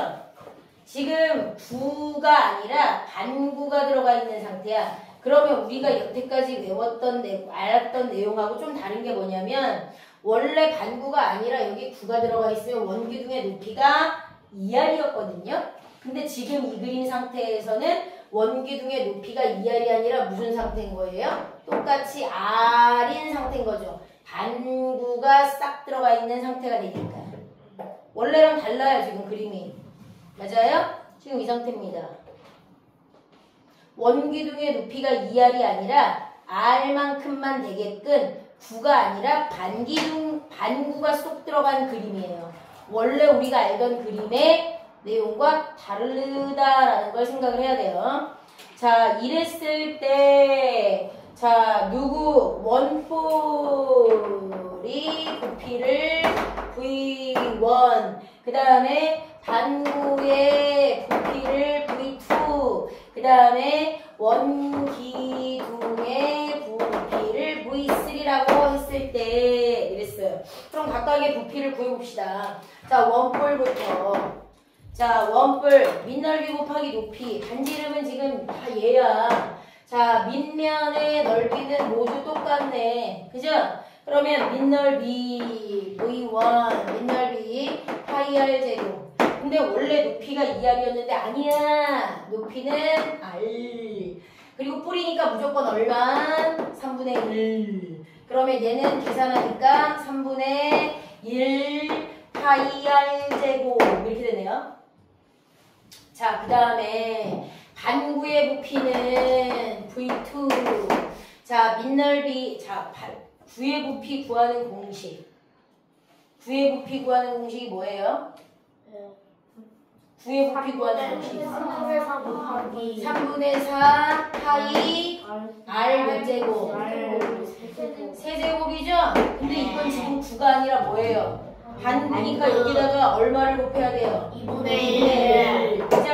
지금 구가 아니라 반구가 들어가 있는 상태야. 그러면 우리가 여태까지 외웠던 알았던 내용하고 좀 다른 게 뭐냐면 원래 반구가 아니라 여기 구가 들어가 있으면 원기둥의 높이가 2R이었거든요. 근데 지금 이 그림 상태에서는 원기둥의 높이가 2R이 아니라 무슨 상태인 거예요? 똑같이 R인 상태인 거죠. 반구가 싹 들어가 있는 상태가 되니까. 원래랑 달라요, 지금 그림이. 맞아요? 지금 이 상태입니다. 원기둥의 높이가 2R이 아니라 R만큼만 되게끔 구가 아니라 반구가 쏙 들어간 그림이에요. 원래 우리가 알던 그림의 내용과 다르다라는 걸 생각을 해야 돼요. 자, 이랬을 때, 자, 원뿔이 부피를 V1, 그 다음에 반구의 부피를 V2, 그 다음에 원기둥의 부피를 V3라고 했을 때 이랬어요. 그럼 각각의 부피를 구해봅시다. 자, 원뿔부터. 자, 원뿔, 밑넓이 곱하기 높이. 반지름은 지금 다 얘야. 자, 밑면의 넓이는 모두 똑같네. 그죠? 그러면 밑넓이 V1, 밑넓이 파이 R 제곱. 근데 원래 높이가 2R이었는데 아니야. 높이는 R. 그리고 뿌리니까 무조건 얼마? 3분의 1. 그러면 얘는 계산하니까 3분의 1 파이 R 제곱. 이렇게 되네요. 자, 그 다음에 반구의 부피는 V2. 자, 밑넓이. 자, 구의 부피 구하는 공식. 구의 부피 구하는 공식이 뭐예요? 구의 부피 구하는 공식. 3분의 4 곱하기 3분의 4 파이 R 몇 제곱? 세제곱이죠? 근데 이건 지금 구가 아니라 뭐예요? 반구니까 여기다가 얼마를 곱해야 돼요? 2분의 1. 그죠?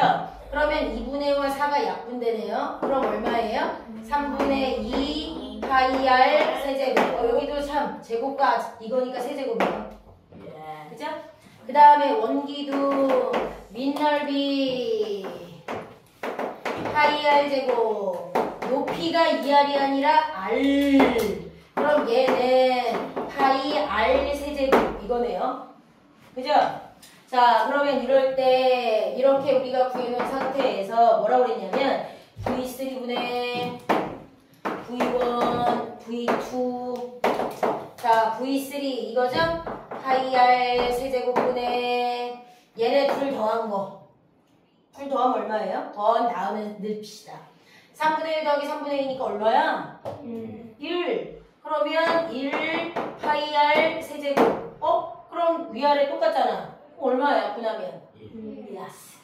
그러면 2분의 1과 4가 약분되네요. 그럼 얼마예요? 3분의 2 파이 R 세제곱. 여기도 참 제곱과 이거니까 세제곱이에요. 그죠? 그 다음에 원기둥 밑넓이 파이 R 제곱. 높이가 2R이 아니라 R. 그럼 얘는 파이 R 세제곱 이거네요. 그죠? 자, 그러면 이럴 때 이렇게 우리가 구해놓은 상태에서 뭐라고 그랬냐면 V3분의 V1, V2. 자, V3 이거죠? 파이 R 세제곱분의 얘네 둘 더한 거. 둘 더하면 얼마예요? 더한 다음에 늙힙시다. 3분의 1 더하기 3분의 2니까 얼마야? 1. 그러면 1 파이 R 세제곱. 그럼 위아래 똑같잖아. 얼마야 약분하면? 야스.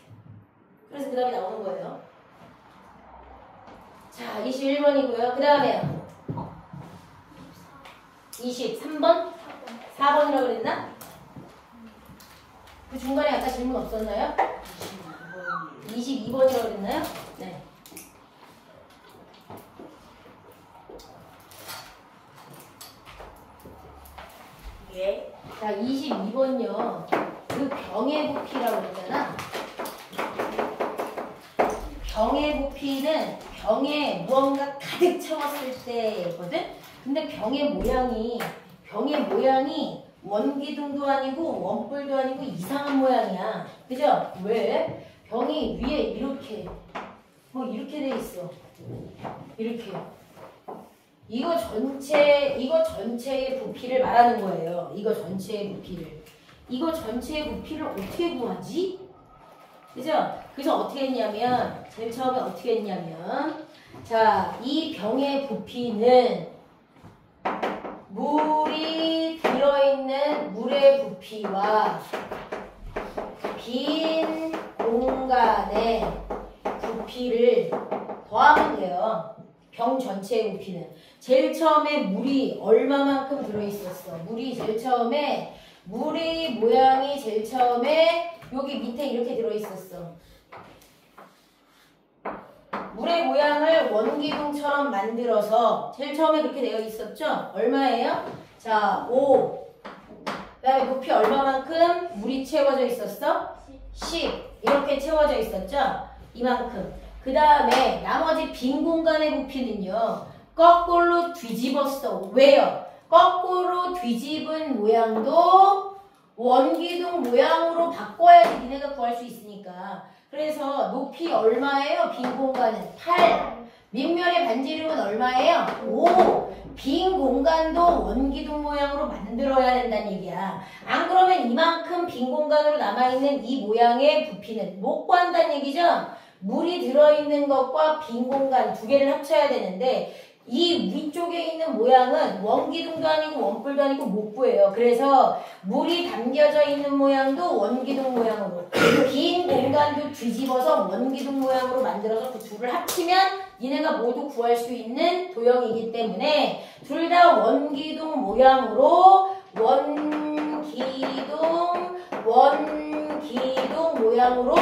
그래서 그 다음에 나오는 거예요. 자, 21번이고요. 그 다음에 23번? 4번이라고 그랬나? 그 중간에 아까 질문 없었나요? 22번이라고 그랬나요? 네. 예. 자, 22번요. 그 병의 부피라고 그러잖아. 병의 부피는 병에 무언가 가득 채웠을 때거든? 근데 병의 모양이 원기둥도 아니고 원뿔도 아니고 이상한 모양이야. 그죠? 왜? 병이 위에 이렇게 이렇게 돼 있어. 이렇게. 이거 전체의 부피를 말하는 거예요. 이거 전체의 부피를 어떻게 구하지? 그죠? 그래서 어떻게 했냐면, 제일 처음에 어떻게 했냐면, 자, 이 병의 부피는 물이 들어있는 물의 부피와 빈 공간의 부피를 더하면 돼요. 병 전체의 부피는. 제일 처음에 물이 얼마만큼 들어있었어? 물이 제일 처음에 물의 모양이 제일 처음에 여기 밑에 이렇게 들어있었어. 물의 모양을 원기둥처럼 만들어서 제일 처음에 그렇게 되어 있었죠? 얼마예요? 자, 5. 그 다음에 부피 얼마만큼 물이 채워져 있었어? 10. 이렇게 채워져 있었죠? 이만큼. 그 다음에 나머지 빈 공간의 부피는요. 거꾸로 뒤집었어. 왜요? 거꾸로 뒤집은 모양도 원기둥 모양으로 바꿔야지 니네가 구할 수 있으니까. 그래서 높이 얼마예요? 빈 공간은 8. 밑면의 반지름은 얼마예요? 5. 빈 공간도 원기둥 모양으로 만들어야 된다는 얘기야. 안 그러면 이만큼 빈 공간으로 남아있는 이 모양의 부피는 못 구한다는 얘기죠? 물이 들어있는 것과 빈 공간 두 개를 합쳐야 되는데 이 위쪽에 있는 모양은 원기둥도 아니고 원뿔도 아니고 못 구해요. 그래서 물이 담겨져 있는 모양도 원기둥 모양으로, 빈 공간도 뒤집어서 원기둥 모양으로 만들어서 그 둘을 합치면 니네가 모두 구할 수 있는 도형이기 때문에 둘 다 원기둥 모양으로 원기둥 모양으로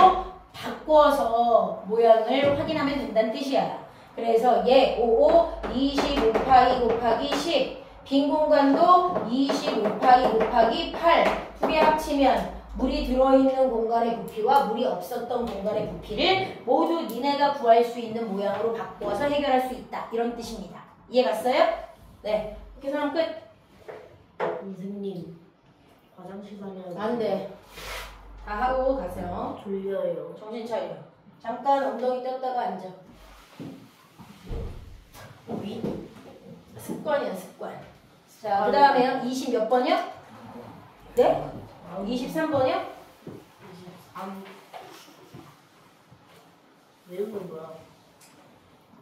바꿔서 모양을 확인하면 된다는 뜻이야. 그래서 얘 55, 25파이 곱하기 10. 빈 공간도 25파이 곱하기 8. 두 개 합치면 물이 들어있는 공간의 부피와 물이 없었던 공간의 부피를 모두 니네가 구할 수 있는 모양으로 바꿔서 해결할 수 있다. 이런 뜻입니다. 이해 갔어요? 네. 이렇게 설명 끝. 선생님 화장실 다녀야 안 돼. 다 하고 가세요. 졸려요. 정신 차려. 잠깐 엉덩이 떴다가 앉아. 습관이야, 습관. 자, 그 다음에요. 20 몇 번이요? 네? 23번이요? 23. 외우는 거야.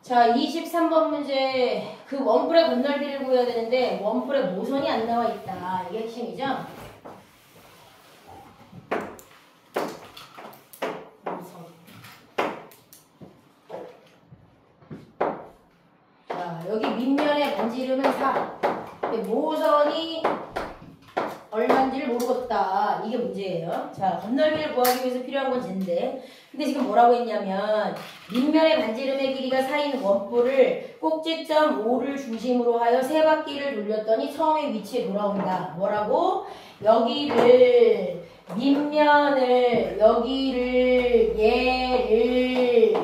자, 23번 문제. 그 원뿔의 건널비를 구해야 되는데 원뿔의 모선이 안 나와 있다. 이게 핵심이죠? 자, 여기 밑면의 반지름은 4. 근데 모선이 얼마인지를 모르겠다. 이게 문제예요. 자, 건널비를 구하기 위해서 필요한 건 쟤인데. 근데 지금 뭐라고 했냐면 밑면의 반지름의 길이가 4인 원뿔을 꼭지점 5를 중심으로 하여 3바퀴를 돌렸더니 처음의 위치에 돌아온다. 뭐라고? 여기를 여기를 얘를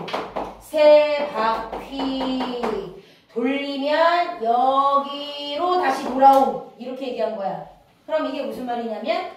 3바퀴 돌리면 여기로 다시 돌아옴. 이렇게 얘기한 거야. 그럼 이게 무슨 말이냐면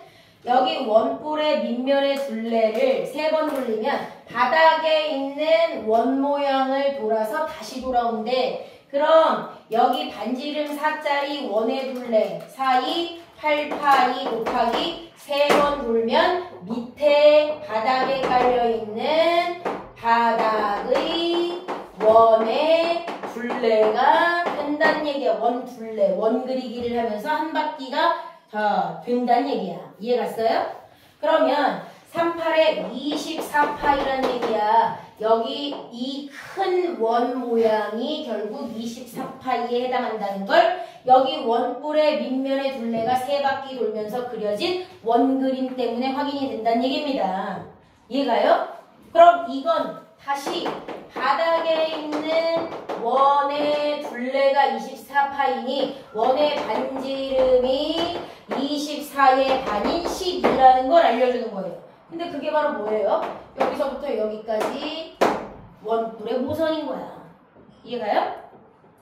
여기 원뿔의 밑면의 둘레를 3번 돌리면 바닥에 있는 원 모양을 돌아서 다시 돌아온대. 그럼 여기 반지름 4짜리 원의 둘레 사이 8파이 곱하기 3번 돌면 밑에 바닥에 깔려있는 바닥의 원의 둘레가 된다는 얘기야. 원 둘레, 원 그리기를 하면서 한 바퀴가 다 된다는 얘기야. 이해 갔어요? 그러면 38에 24파이라는 얘기야. 여기 이 큰 원 모양이 결국 24파이에 해당한다는 걸 여기 원뿔의 밑면의 둘레가 3바퀴 돌면서 그려진 원 그림 때문에 확인이 된다는 얘기입니다. 이해가요? 그럼 이건 다시 바닥에 있는 원의 둘레가 24파이니 원의 반지름이 24의 반인 12라는 걸 알려주는 거예요. 근데 그게 바로 뭐예요? 여기서부터 여기까지 원뿔의 모선인 거야. 이해가요?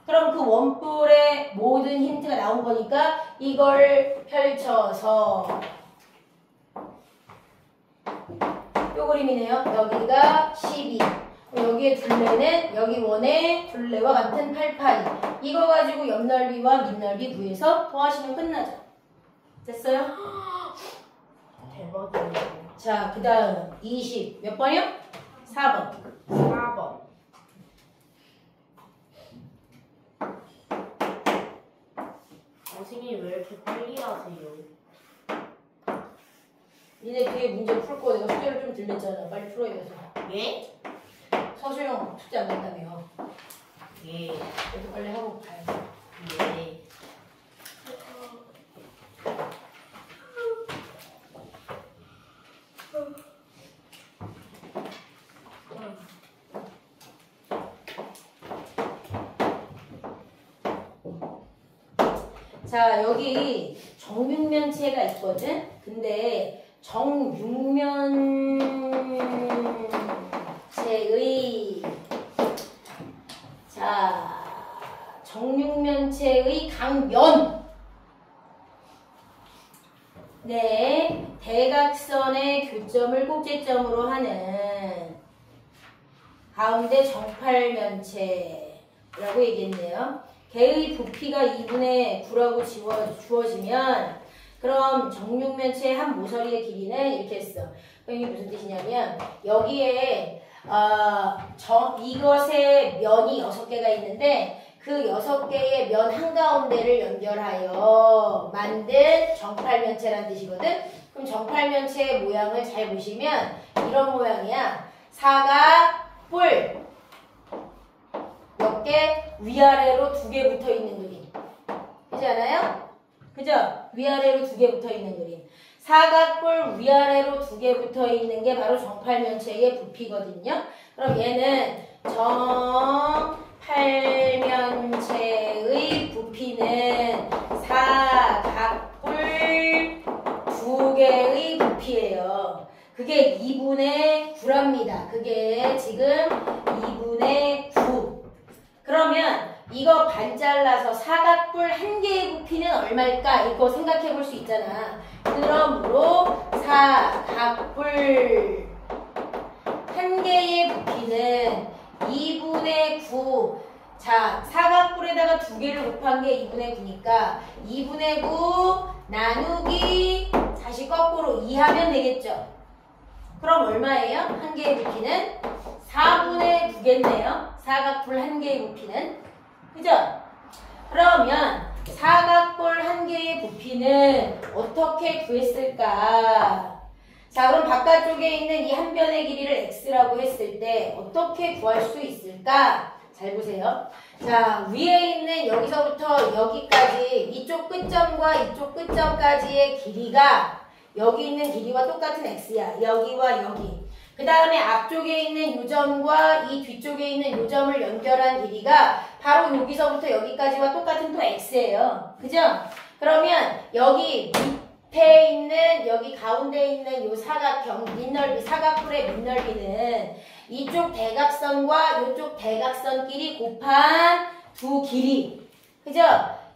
그럼 그 원뿔의 모든 힌트가 나온 거니까 이걸 펼쳐서 요 그림이네요. 여기가 12. 여기에 둘레는 여기 원의 둘레와 같은 8파이. 이거 가지고 옆넓이와 밑넓이 구해서 더하시면 끝나죠. 됐어요? 대박이네. 자, 그 다음 20 몇 번이요? 4번. 4번. 선생님 왜 이렇게 빨리 하세요? 니네 뒤에 문제 풀 거 내가 숙제를 좀 들렸잖아. 빨리 풀어야 돼서. 예? 서수영 숙제 안 냈다며. 예. 그래도 빨리 하고 가야지. 예. 자, 여기 정육면체가 있거든? 근데 정육면체의 자, 정육면체의 강면 네, 대각선의 교점을 꼭지점으로 하는 가운데 정팔면체라고 얘기했네요. 개의 부피가 2분의 9라고 주어지면 그럼 정육면체의 한 모서리의 길이는 이렇게 했어. 그럼 이게 무슨 뜻이냐면 여기에 이것의 면이 6개가 있는데 그 6개의 면 한가운데를 연결하여 만든 정팔면체라는 뜻이거든. 그럼 정팔면체의 모양을 잘 보시면 이런 모양이야. 사각, 뿔 몇 개? 위아래로 2개 붙어 있는 그림. 그렇지 않아요? 그죠? 위아래로 2개 붙어 있는 그림. 사각뿔 위아래로 2개 붙어 있는 게 바로 정팔면체의 부피거든요. 그럼 얘는 정팔면체의 부피는 사각뿔 2개의 부피예요. 그게 2분의 9랍니다. 그게 지금 2분의 9. 그러면 이거 반 잘라서 사각뿔 1개의 부피는 얼마일까? 이거 생각해 볼 수 있잖아. 그러므로 사각뿔 1개의 부피는 2분의 9. 자, 사각뿔에다가 2개를 곱한 게 2분의 9니까 2분의 9 나누기 다시 거꾸로 2 하면 되겠죠? 그럼 얼마예요? 1개의 부피는 4분의 9겠네요. 사각뿔 1개의 부피는. 그죠? 그러면 사각뿔 1개의 부피는 어떻게 구했을까? 자, 그럼 바깥쪽에 있는 이 한 변의 길이를 x라고 했을 때 어떻게 구할 수 있을까? 잘 보세요. 자, 위에 있는 여기서부터 여기까지 이쪽 끝점과 이쪽 끝점까지의 길이가 여기 있는 길이와 똑같은 x야. 여기와 여기. 그 다음에 앞쪽에 있는 요 점과 이 뒤쪽에 있는 요 점을 연결한 길이가 바로 여기서부터 여기까지와 똑같은 또 x예요. 그죠? 그러면 여기 밑에 있는 여기 가운데 있는 요 사각형 밑넓이 사각뿔의 밑넓이는 이쪽 대각선과 이쪽 대각선끼리 곱한 두 길이. 그죠?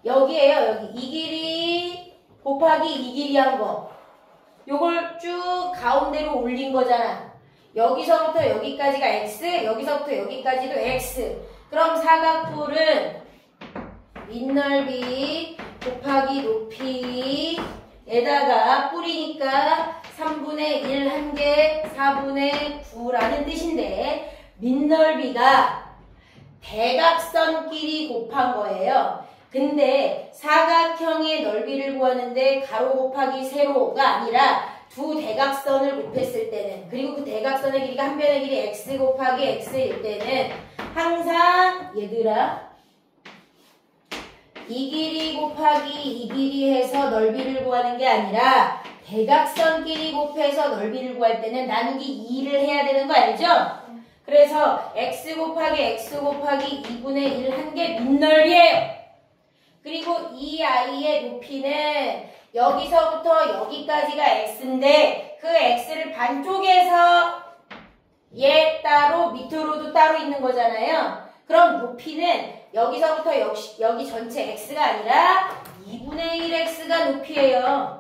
여기에요. 여기 이 길이 곱하기 이 길이 한 거. 요걸 쭉 가운데로 올린 거잖아. 여기서부터 여기까지가 x, 여기서부터 여기까지도 x. 그럼 사각뿔은 밑넓이 곱하기 높이에다가 뿔이니까 3분의 1 한 개, 4분의 9라는 뜻인데 밑넓이가 대각선끼리 곱한 거예요. 근데 사각형의 넓이를 구하는데 가로 곱하기 세로가 아니라 두 대각선을 곱했을 때는, 그리고 그 대각선의 길이가 한 변의 길이 x 곱하기 x일 때는 항상 얘들아 이 길이 곱하기 이 길이 해서 넓이를 구하는 게 아니라 대각선끼리 곱해서 넓이를 구할 때는 나누기 2를 해야 되는 거 알죠? 그래서 x 곱하기 x 곱하기 2분의 1 한 게 밑넓이에요. 그리고 이 아이의 높이는 여기서부터 여기까지가 x인데 그 x를 반쪽에서 얘 따로 밑으로도 따로 있는 거잖아요. 그럼 높이는 여기서부터 여기 전체 x가 아니라 2분의 1x가 높이에요.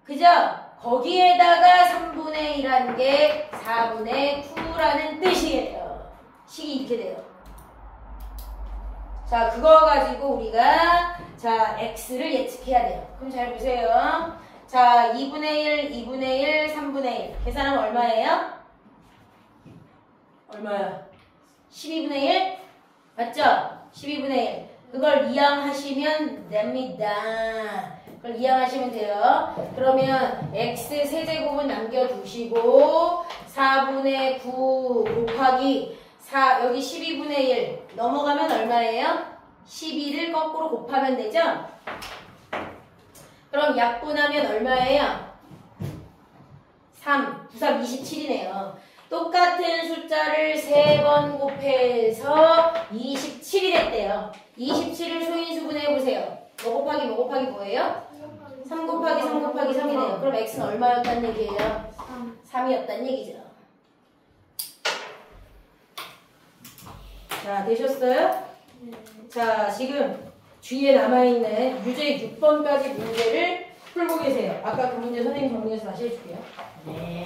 그죠? 거기에다가 3분의 1이라는 게 4분의 9라는 뜻이에요. 식이 이렇게 돼요. 자, 그거 가지고 우리가 자 x를 예측해야 돼요. 그럼 잘 보세요. 자, 2분의 1, 2분의 1, 3분의 1 계산하면 얼마예요? 얼마야? 12분의 1? 맞죠? 12분의 1. 그걸 이항하시면 됩니다. 그걸 이항하시면 돼요. 그러면 x 세제곱은 남겨두시고 4분의 9 곱하기 4 여기 12분의 1 넘어가면 얼마예요? 12를 거꾸로 곱하면 되죠? 그럼 약분하면 얼마예요? 3, 9, 3, 27이네요. 똑같은 숫자를 3번 곱해서 27이 됐대요. 27을 소인수분해 해보세요. 뭐 곱하기 뭐 곱하기 뭐예요? 3 곱하기 3 곱하기 3이네요. 그럼 x는 얼마였단 얘기예요? 3이었단 얘기죠. 자, 되셨어요? 자, 지금 뒤에 남아있는 유제 6번까지 문제를 풀고 계세요. 아까 그 문제 선생님 정리해서 다시 해줄게요. 네.